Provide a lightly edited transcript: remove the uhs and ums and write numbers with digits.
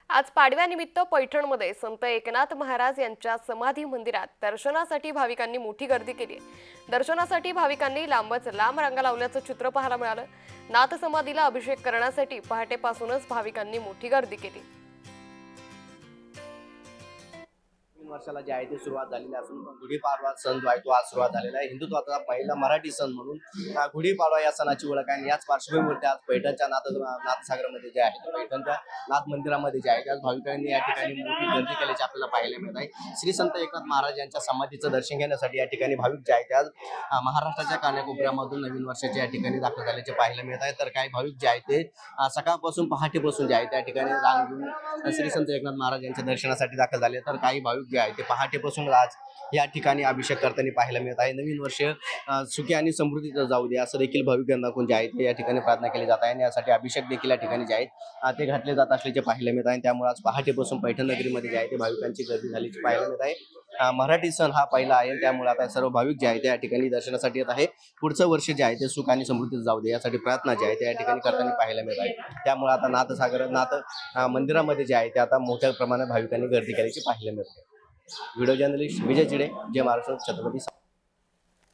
आज पाडव्यानिमित्त पैठणमध्ये संत एकनाथ महाराज यांच्या समाधी मंदिरात दर्शनासाठी भाविकांनी मोठी गर्दी केली आहे। दर्शनासाठी भाविकांनी लांबच लांब रांगा लावल्याचं चित्र पाहायला मिळालं। नाथ समाधीला अभिषेक करण्यासाठी पहाटेपासूनच भाविकांनी मोठी गर्दी केली। वर्षाला जे आहे ते सुरुवात झालेली असून गुढीपाडवा सण जो आहे तो आज सुरुवात झालेला आहे। हिंदुत्वाचा पहिला मराठी सण म्हणून गुढीपाडवा या सणाची ओळख आहे। याच पार्श्वभूमीवरती आज पैठणच्या नाथसागरमध्ये जे आहे पैठणच्या नाथ मंदिरामध्ये जे आहे त्याच भाविकांनी या ठिकाणी मोठी गर्दी केल्याचे आपल्याला पाहायला मिळत आहे। श्री संत एकनाथ महाराज यांच्या समाधीचं दर्शन घेण्यासाठी या ठिकाणी भाविक जे आहे ते आज महाराष्ट्राच्या कानाकोपऱ्यामधून नवीन वर्षाच्या या ठिकाणी दाखल झाल्याचे पाहायला मिळत आहे। तर काही भाविक जे आहे ते सकाळपासून पहाटेपासून जे आहे त्या ठिकाणी रांग घेऊन श्री संत एकनाथ महाराज यांच्या दर्शनासाठी दाखल झाले। तर काही भाविक जे आहे ते पहाटेपासून आज या ठिकाणी अभिषेक करताना पाहायला मिळत आहे। नवीन वर्ष सुखी आणि समृद्धीचं जाऊ दे असं देखील भाविकांना कोण जे आहे ते या ठिकाणी प्रार्थना केली जात आहे आणि यासाठी अभिषेक देखील या ठिकाणी जे आहेत ते घातले जात असल्याचे पाहायला मिळत आहे। त्यामुळे आज पहाटेपासून पैठण नगरीमध्ये जे आहे ते भाविकांची गर्दी झाल्याची पाहायला मिळत आहे। मराठी सण हा पहिला आहे, त्यामुळे आता सर्व भाविक जे आहे ते या ठिकाणी दर्शनासाठी येत आहे। पुढचं वर्ष जे आहे ते सुख आणि समृद्धीचं जाऊ दे यासाठी प्रार्थना जे आहे ते या ठिकाणी करताना पाहायला मिळत आहे। त्यामुळे आता नाथ मंदिरामध्ये जे आहे ते आता मोठ्या प्रमाणात भाविकांनी गर्दी केल्याची पाहायला मिळते। व्हिडिओ जर्नलिस्ट विजय चिडे, जय महाराष्ट्र, छत्रपती।